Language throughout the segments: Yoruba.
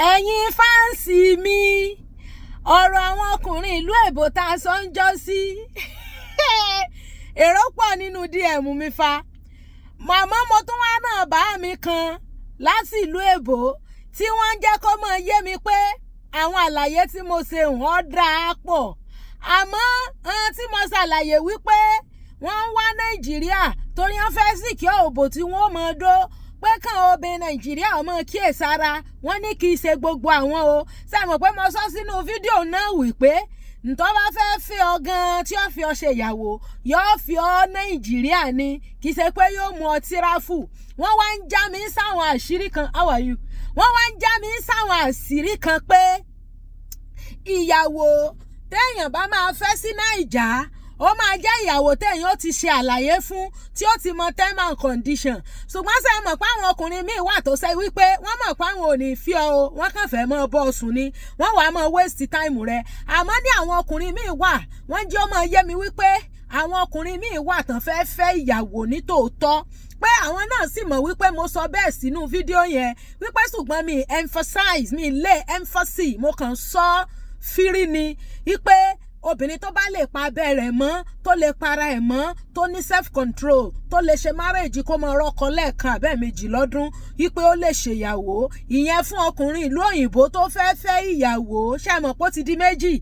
ẹ̀yin fáǹsì mi ọ̀rọ̀ àwọn ọkùnrin ìlú èbó tá a sọ ń jọ sí èrò pọ̀ nínú DM mi fa màmá mo tún wá náà bá mi kan láti ìlú èbó tí wọ́n ń jẹ́ kó mọ̀ yé mi pé àwọn àlàyé tí mo ṣe wọ́n dáa pọ̀ àmọ́ tí mo ṣàlàyé wípé wọ́n ń wá Nàìjíríà torí wọ́n fẹ́ sìkìọ́ òbò tí wọ́n mọ̀ dó pé kàn obìnrin Nàìjíríà ọmọ kíyèsára wọ́n ní kì í ṣe gbogbo àwọn o sẹ́mọ̀ pé mo sọ sínú fídíò náà wípé ntọ́ bá fẹ́ fi ọ gan tí ó fi ọ ṣe ìyàwó yóò fi ọ Nàìjíríà ni kì í ṣe pé yóò mú ọ tíráfù wọ́n wá ń já mi sáwọn àṣírí kan how are you wọ́n wá ń já mi sáwọn àṣírí kan pé ìyàwó téèyàn bá máa fẹ́ sí Nàìjà ó máa jẹ́ ìyàwó téèyàn ó ti ṣe àlàyé fún tí ó ti mọ term and condition ṣùgbọ́n ṣe mọ̀ pé àwọn ọkùnrin míì wà tó ṣe wípé wọ́n mọ̀ pé àwọn ò ní fi ọ o wọ́n kàn fẹ́ mọ́ bọ́ sùn ni wọ́n wàá mọ́ waste time rẹ̀ àmọ́ ní àwọn ọkùnrin míì wà wọ́n jẹ́ ọmọ yé mi wípé àwọn ọkùnrin míì wà tán fẹ́ fẹ́ ìyàwó ní tòótọ́ pé àwọn náà sì mọ̀ wípé mo sọ bẹ́ẹ̀ sínú fídíò yẹn wípé ṣùgbọ́n mi emphasize mi lay emphasis mo kàn sọ fírí ni wípé obìnrin tó bá lè pa abẹ́rẹ́ mọ́ tó lè para ẹ̀ mọ́ tó ní self control tó lè ṣe marriage kó máa rọ́kọ lẹ́ẹ̀kan àbẹ́ẹ̀mejì lọ́dún wípé ó lè ṣèyàwó ìyẹn fún ọkùnrin ìlú òyìnbó tó fẹ́ fẹ́ ìyàwó ṣàmọ̀ pé ó ti di méjì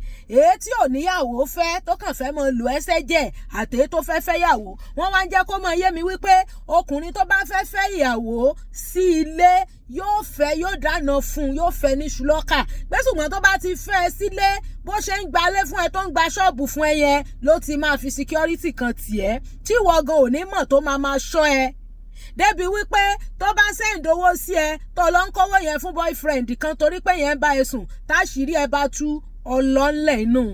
èyí tí ò níyàwó fẹ́ tó kàn fẹ́ mọ lò ẹsẹ̀ jẹ́ àtèyí tó fẹ́ fẹ́ yàwó wọ́n wá ń jẹ́ kó mọ yé mi wípé ọkùnrin tó bá fẹ́ fẹ́ ìyàwó sí ilé yóò fẹ́ yóò dáná fún yóò fẹ́ ní ṣùlọ́kà pé ṣùgbọ́n tó bá ti fẹ́ sílé bó ṣe ń gbalé fún ẹ tó ń gba ṣọ́ọ̀bù fún ẹ yẹn ló ti máa fi security kan tiẹ̀ tí ìwọ gan ò ní mọ̀ tó máa ṣọ́ ẹ débi wípé tó bá sẹ́ǹdì owó sí ẹ tó lọ ń kówó yẹn fún boyfriend kan torí pé yẹn ń bá ẹ sùn táṣìírí ẹ bá tú ọlọ́lẹ̀ inú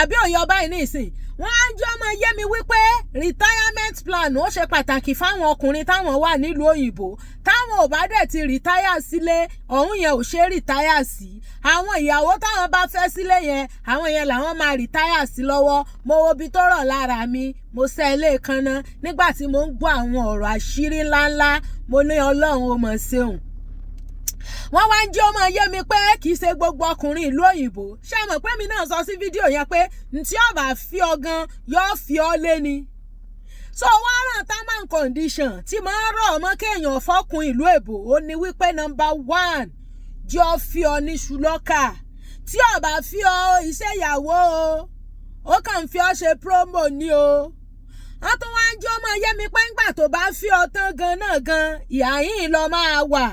àbí òye ọba yìí nísìn wọ́n á jẹ́ ọmọ yé mi wípé retirement plan ó ṣe pàtàkì fáwọn ọkùnrin táwọn wà nílùú òyìnbó táwọn ò bá dẹ̀ ti rìtáyà sílé ọ̀hún yẹn ò ṣe rìtáyà sí àwọn ìyàwó táwọn bá fẹ́ sílé yẹn àwọn yẹn làwọn máa rìtáyà sí lọ́wọ́ mo wo ibi tó rọ̀ lára mi mo ṣe ilé kan ná nígbà tí mo ń gbọ́ àwọn ọ̀rọ̀ àṣírí ńláńlá mo ní Ọlọ́run ó mọ̀ ṣeun wọ́n wá ń jẹ́ ọmọ yé mi pé kì í ṣe gbogbo ọkùnrin ìlú òyìnbó ṣé mọ̀ pé mi náà sọ sí fídíò yẹn pé ntí ọba fi ọ gan yóò fi ọ lé ni so wọ́n ràn term and condition tí máa ń rọ̀ ọmọ kéèyàn fọ́kùn ìlú èbó ó ní wípé number 1 jọ fi ọ ní ṣùlọ́kà tí ọba fi ọ iṣẹ́ ìyàwó o ó kàn fi ọ ṣe promo ni o wọ́n tún wá ń jẹ́ ọmọ yé mi pé ńgbà tó bá fi ọ tán gan náà gan ìhà yìí lọ máa wà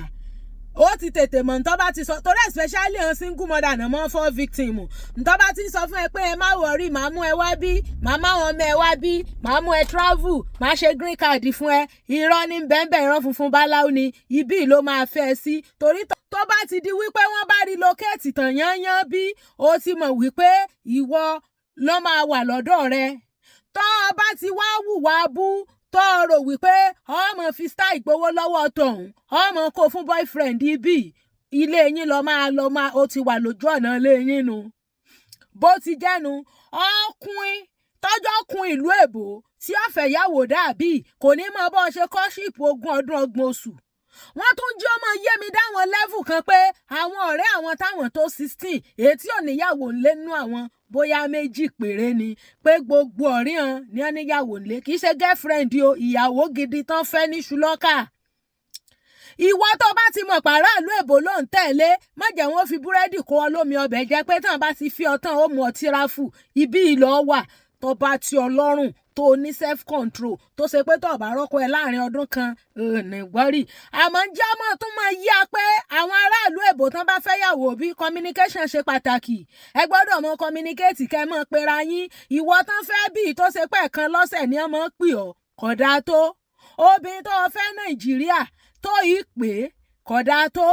ó ti tètè mọ̀ ntọ́ bá ti sọ torí especially on single mother náà mọ́ fọ́ victim ntọ́ bá ti sọ fún ẹ pé ẹ má wọrí màá mú ẹ wá bí màá má wọn mọ ẹ wá bí màá mú ẹ travel màá ṣe green card fún ẹ irọ́ ní bẹ́ẹ̀nbẹ́ẹ̀ irọ́ funfun báláwo ni ibí ló máa fẹ́ ẹ sí torí tó bá ti di wípé wọ́n bá relocate tàn yányán bí ó ti mọ̀ wípé ìwọ ló máa wà lọ́dọ̀ rẹ tó o bá ti wá wùwà bú tó rò wípé ọmọ fi style gbowó lọ́wọ́ tọ̀hún ọmọ kó fún boyfriend ibi ilé yín lọ máa ó ti wà lójú ọ̀nà ilé yín nu bó ti jẹ́nu ọkùnrin tọ́jọ́ kun ìlú èbó tí ó fẹ́ yàwó dàbí kò ní mọ bó ṣe kọ́ṣíìpù 20 ọdún 30 oṣù wọ́n tún jí ọmọ yé mi dáwọn level kan pé àwọn ọ̀rẹ́ àwọn táwọn tó 16 èyí tí ò níyàwó ńlé nú àwọn bóyá méjì péré ni pé gbogbo ọ̀rẹ́ hàn ní ọ́ níyàwó ńlé kì í ṣe girlfriend o ìyàwó gidi tán fẹ́ ní ṣùlọ́kà ìwọ tó bá ti mọ̀ pàrọ̀ ìlú èbó ló ń tẹ̀lé má jẹ́ wọ́n fi búrẹ́dì kó ọ lómi ọbẹ̀ jẹ́ pé tán bá ti fi ọtán ó mú ọtí ráfù ibi ìlọ wà tó bá ti ọlọ́run tó ní self control tó ṣe pé tó bá rọ́kọ ẹ láàrin ọdún kan ní gbọ́rì àmọ́ jẹ́ ọmọ tó máa yí a pé àwọn aráàlú èbó tán bá fẹ́ yàwó bí communication ṣe pàtàkì ẹ gbọ́dọ̀ mọ communicate kẹ́ mọ́ pera yín ìwọ tán fẹ́ bí tó ṣe pé ẹ̀kan lọ́sẹ̀ ni ọmọ pè ọ́ kódà tó obìnrin tó fẹ́ Nàìjíríà tó yìí pé kódà tó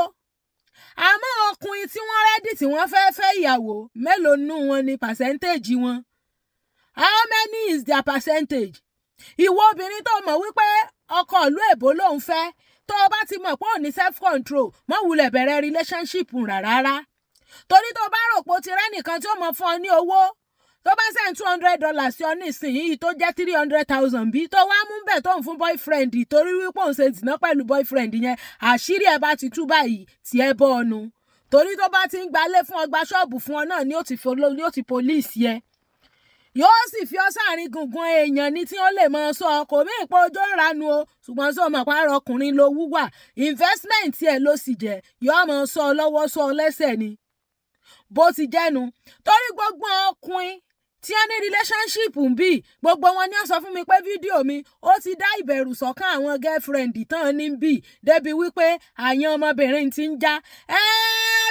àmọ́ ọkùnrin tí wọ́n rẹ́dì tí wọ́n fẹ́ ìyàwó mélòó nù wọn ni percentage wọn how many is their percentage ìwọ obìnrin tó mọ̀ wípé ọkọ ìlú èbó lòun fẹ́ tó o bá ti mọ̀ pé ò ní self control mọ́ wulẹ̀ bẹ̀rẹ̀ relationship rárá torí tó bá rò pé o ti rẹ́ nìkan tí ó mọ̀ fún ọ ní owó tó bá send $200 sí ọ nísìnyí tó jẹ́ 300,000 bí tó wá mú bẹ́ẹ̀ tó ń fún boyfriend torí wípé òun ṣe zìnà pẹ̀lú boyfriend yẹn àṣírí ẹ̀ bá ti tú báyìí tí ẹ bọ́ ọnu torí tó bá ti ń gbalé fún ọgbà ṣọ́ọ̀bù fún ọ náà ni ó ti police yẹ yóò sì fi ọ sáàrin gungun èèyàn ní tí ó lè máa sọ kò mí ìpò ojú ìranu o ṣùgbọ́n sọ ma pààrọ̀ ọkùnrin ló wúwà investment ẹ̀ ló sì jẹ́ yóò máa sọ lọ́wọ́ sọ lẹ́sẹ̀ ni bó ti jẹ́nu torí gbogbo ọkùnrin tí a ní relationship ń bì gbogbo wọn ni ó sọ fún mi pé fídíò mi ó ti dá ìbẹ̀rù sọ́kàn àwọn girlfriend tán ní bì débi wípé àyàn ọmọbìnrin ti ń já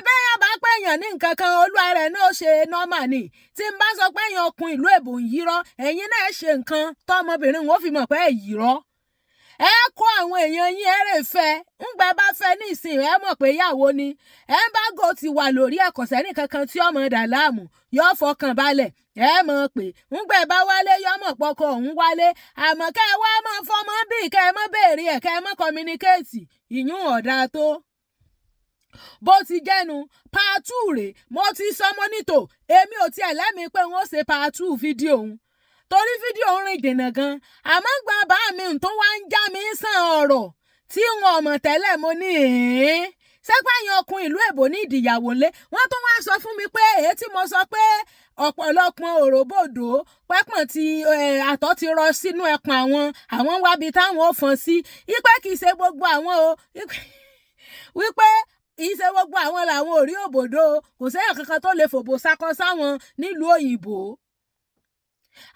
bẹ́ẹ̀ bá pèèyàn ní nǹkan kan olúwa rẹ̀ náà ṣe normal ni tí n bá sọ pé èèyàn ọkùnrin ìlú èbò ń yírọ́ ẹ̀yin náà ṣe nǹkan tọ́mọbìnrin wọn fi mọ̀ pé yírọ́ ẹ kó àwọn èèyàn yín ẹrẹ fẹ́ ńgbà bá fẹ́ ní ìsìn ẹ mọ̀ pé ìyàwó ni ẹmbágò ti wà lórí ẹ̀kọ́sẹ́ nìkankan tí ọmọ dà láàmú yóò fọkàn balẹ̀ ẹ mọ̀ pé ńgbà bá wálé yóò mọ̀ pọkọ òun wálé àmọ́ kẹ́ ẹ wá mọ̀ fọmọ bí kẹ́ ẹ mọ̀ béèrè ẹ̀ kẹ́ ẹ mọ̀ communicate ìyún ọ̀dà tó bó ti jẹ́nu part 2 rèé mo ti sọ mọ́nítò èmi ò tiẹ̀ lẹ́mìí pé wọ́n ṣe part 2 fídíò òun torí fídíò rìn dènà gan àmọ́ gba bá mi tó wá ń já mi sàn ọ̀rọ̀ tí wọn mọ̀ tẹ́lẹ̀ mo ní sẹ́pẹ̀yìn ọkùnrin ìlú èbó ní ìdìyàwó ńlẹ̀ wọ́n tún wá sọ fún mi pé èyí tí mo sọ pé ọ̀pọ̀lọpọ̀ òròbòdò pẹ́pọ̀n tí àtọ̀ ti rọ sínú ẹpọ̀n àwọn wábi táwọn ò fọ́n sí ipé kì í ṣe gbogbo àwọn o wípé ìṣe gbogbo àwọn làwọn ò rí òbòdó kò sẹ́yìn kankan tó lè fòbò sákọ́ sáwọn nílùú òyìnbó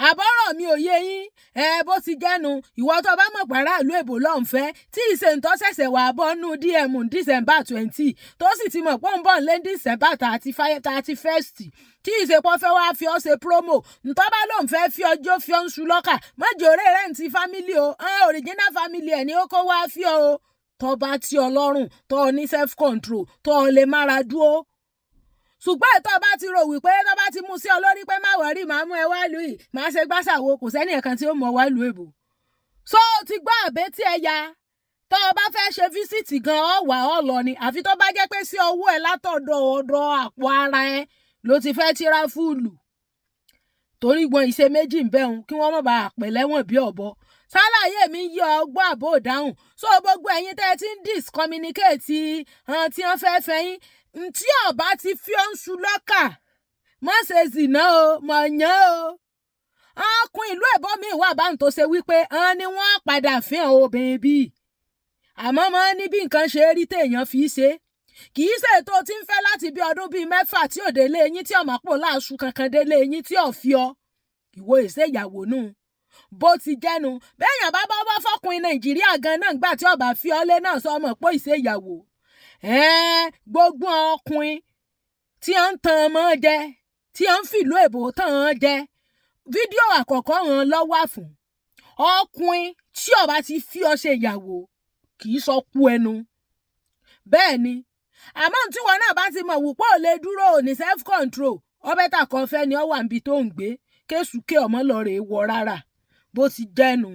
àbọ̀rọ̀ mi ò yé yín bó ti jẹ́nu ìwọ tó bá mọ̀ pàrọ̀ ìlú èbó lọ́nfẹ́ tí ìṣèǹtọ́ ṣẹ̀ṣẹ̀ wà bọ́nú DM December 20 tó sì ti mọ̀ pé ń bọ̀ lé December 31st tí ìṣepọ̀ fẹ́ wá fi ọ́ ṣe promo ntọ́ bá lóun fẹ́ fi ọjọ́ fi ọ́ ń ṣu lọ́kà mọ́jọ́ rẹ̀ rẹ̀ ń ti family o original family ẹ̀ ni ó kó wá fi ọ́ o tó bá tí ọlọ́run tó ní self control tó lè mára dúró ṣùgbọ́n ètò bá ti rò wípé tó bá ti mú sí ọ lórí pé má wọ̀rí màá mú ẹ wá lù yìí màá ṣe gbàṣàwò kò sẹ́ni ẹ̀kan tí ó mọ̀ wá lù èbò so ti gbọ́ àbẹ́tí ẹ ya tó o bá fẹ́ ṣe físítì gan ọ wà ọ lọ ni àfi tó bá jẹ́ pé sí owó ẹ látọ̀dọ̀ ọ̀dọ̀ àpò ara ẹ ló ti fẹ́ tíra fúùlù torí gbọ́n ìṣe méjì ń bẹ̀hùn kí wọ́n má bàa pẹ̀ lẹ́wọ̀n bí ọ̀bọ sálàyé mi yí ọgbọ́n àbò dáhùn so gbogbo ẹ̀yin tẹ́ ẹ ti ń discommunicate tí wọ́n fẹ́ fẹ́ yín tí ọba ti fi ọ́ ń ṣu lọ́kà má ṣe zìnà o mọ̀ yán o ọkùnrin ìlú èbó mi wà báwọn tó ṣe wípé ni wọ́n padà fi hàn obìnrin bíi àmọ́ mọ́ ní bí nǹkan ṣe rí téèyàn fi ṣe kì í ṣe tó ti ń fẹ́ láti bí ọdún bíi 6 tí ò délé yín tí ọmọ pò láàṣù kankan délé yín tí ò fi ọ ìwọ ìṣèyàwó nù bó ti jẹ́nu bẹ́ẹ̀yàn bá bọ́ fọkùnrin Nàìjíríà gan náà gbà tí ọba fi ọlé náà sọ ọmọ pé ìṣèyàwó gbogbo ọkùnrin tí à ń tan ọmọ jẹ tí à ń fìlú èbó tàn án jẹ fídíò àkọ́kọ́ hàn lọ́wọ́ fún ọkùnrin tí ọba ti fi ọ ṣe ìyàwó kì í sọ kú ẹnu bẹ́ẹ̀ ni àmọ́ tí wọn náà bá ti mọ̀ wùpọ̀ lè dúró ní self control ọbẹ̀ tà kan fẹ́ ni ọ wà níbi tó ń gbé kéṣù ké ọmọ lọ rèé wọ rárá bó ti jẹ́nu.